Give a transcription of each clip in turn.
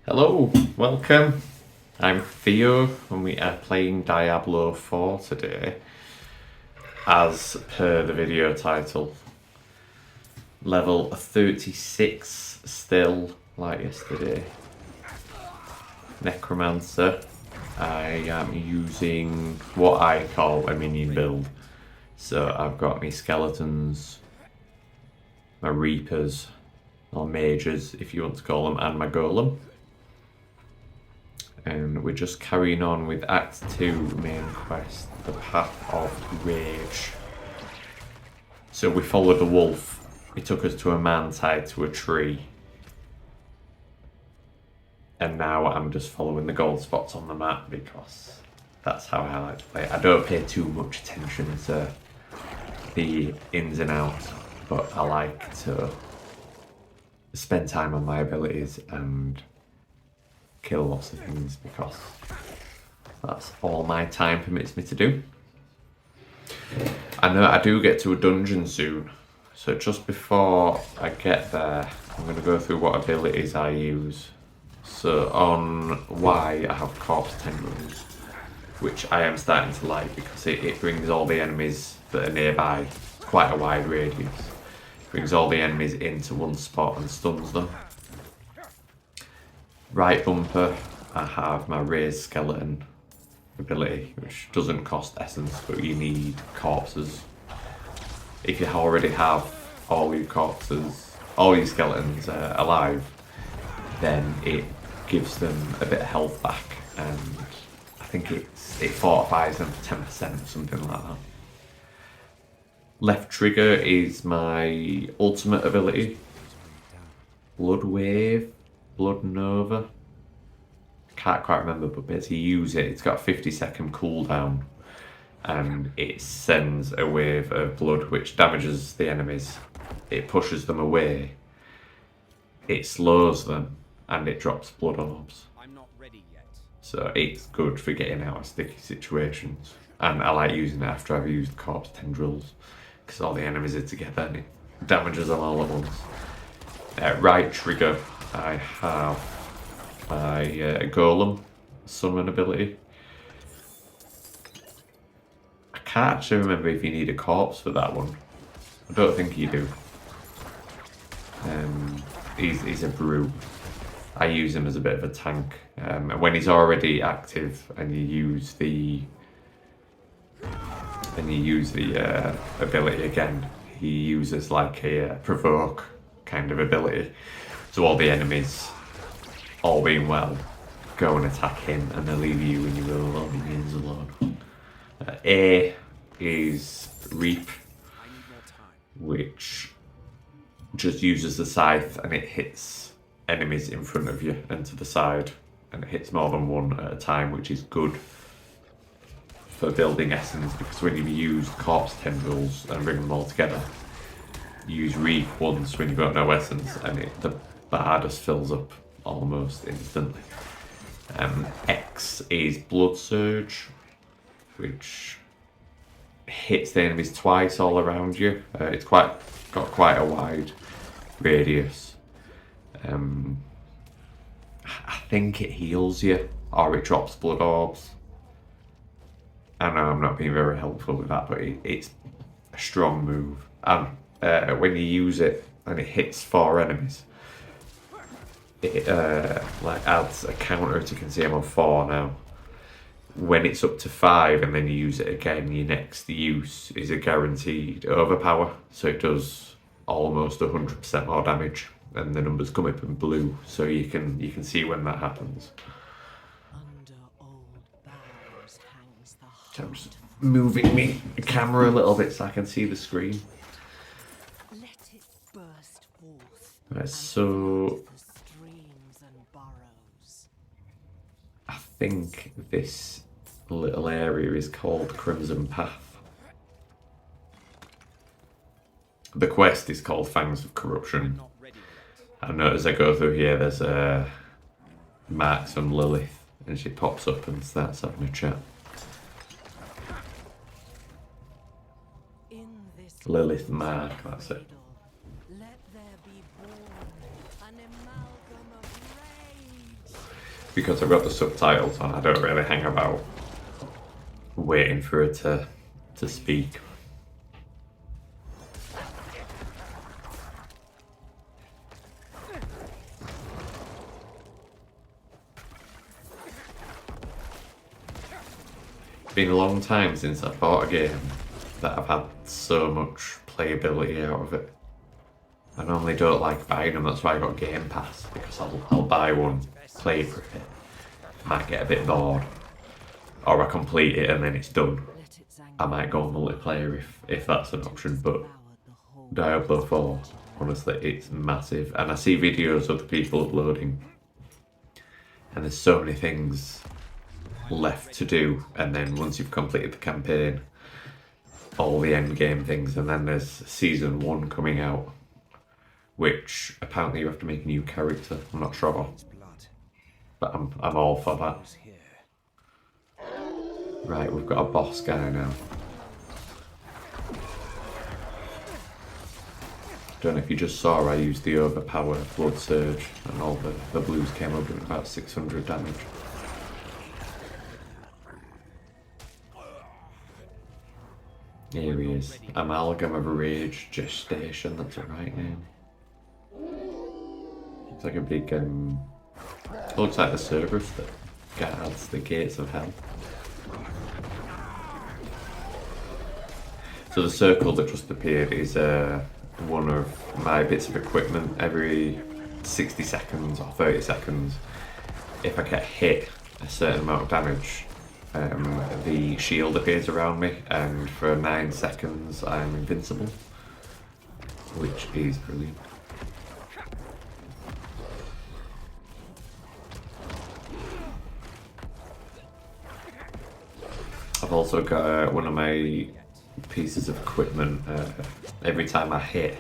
Hello, welcome. I'm Theo and we are playing Diablo 4 today, as per the video title. Level 36 still, like yesterday. Necromancer. I am using what I call a minion build. So I've got my skeletons, my reapers, or mages if you want to call them, and my golem. And we're just carrying on with Act 2 main quest, the Path of Rage. So we followed a wolf. He took us to a man tied to a tree. And now I'm just following the gold spots on the map because that's how I like to play it. I don't pay too much attention to the ins and outs, but I like to spend time on my abilities and kill lots of things because that's all my time permits me to do. I know I do get to a dungeon soon, so just before I get there, I'm going to go through what abilities I use. So on Y, I have corpse tendrils, which I am starting to like because it brings all the enemies that are nearby, quite a wide radius. Brings all the enemies into one spot and stuns them. Right bumper, I have my raised skeleton ability, which doesn't cost essence, but you need corpses. If you already have all your corpses, all your skeletons alive, then it gives them a bit of health back, and I think it fortifies them for 10% or something like that. Left trigger is my ultimate ability. Blood Wave, Blood Nova. I can't quite remember, but basically you use it. It's got a 50-second cooldown, and it sends a wave of blood which damages the enemies. It pushes them away. It slows them, and it drops blood orbs. I'm not ready yet. So it's good for getting out of sticky situations. And I like using it after I've used corpse tendrils, because all the enemies are together and it damages them all at once. Right trigger, I have my golem summon ability. I can't actually remember if you need a corpse for that one. I don't think you do. He's a brute. I use him as a bit of a tank. When he's already active and you use the ability again, he uses like a provoke kind of ability. So all the enemies, all being well, go and attack him, and they leave you and your little minions alone. A is Reap, which just uses the scythe and it hits enemies in front of you and to the side, and it hits more than one at a time, which is good for building essence, because when you use corpse tendrils and bring them all together, you use Reap once when you've got no essence, and the bar just fills up almost instantly. X is Blood Surge, which hits the enemies twice all around you. It's got quite a wide radius. I think it heals you, or it drops blood orbs. I know I'm not being very helpful with that, but it's a strong move. And when you use it and it hits 4 enemies, it adds a counter to consume on 4 now. When it's up to 5 and then you use it again, your next use is a guaranteed overpower, so it does almost 100% more damage, and the numbers come up in blue, so you can see when that happens. Under old boughs hangs the So I'm just heart moving me camera a little bit so I can see the screen. Let it burst forth. Right, so The streams and burrows. I think this little area is called Crimson Path. The quest is called Fangs of Corruption. Not ready yet. I know as I go through here, there's Marks on Lilith, and she pops up and starts having a chat. In this Lilith Mark, that's it. let there be born an amalgam of rage because I've got the subtitles on, I don't really hang about waiting for her to speak. It's been a long time since I've bought a game that I've had so much playability out of it. I normally don't like buying them, that's why I got Game Pass, because I'll buy one, play for it, might get a bit bored, or I complete it and then it's done. Let its I might go multiplayer if that's an option, but Diablo 4, honestly, it's massive. And I see videos of the people uploading, and there's so many things left to do, and then once you've completed the campaign, all the end game things, and then there's season 1 coming out, which apparently you have to make a new character. I'm not sure, but I'm all for that. Right, we've got a boss guy now. Don't know if you just saw, I used the overpower blood surge, and all the blues came up with about 600 damage. Here he is. Amalgam of Rage Gestation, that's the right name. Looks like a big, looks like the Cerberus that guards the gates of hell. So the circle that just appeared is one of my bits of equipment. Every 60 seconds or 30 seconds, if I get hit a certain amount of damage, the shield appears around me, and for 9 seconds I'm invincible, which is brilliant. I've also got one of my pieces of equipment. Every time I hit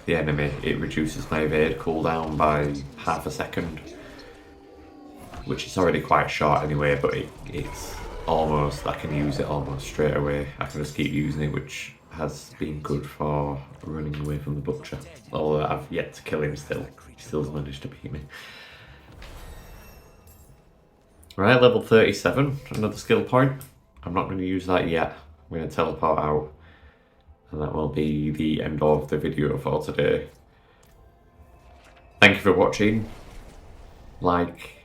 the enemy, it reduces my evade cooldown by half a second, which is already quite short anyway, but it's almost, I can use it almost straight away. I can just keep using it, which has been good for running away from the butcher, although I've yet to kill him still. He still's managed to beat me. Right, level 37, another skill point. I'm not going to use that yet. I'm going to teleport out, and that will be the end of the video for today. Thank you for watching. Like,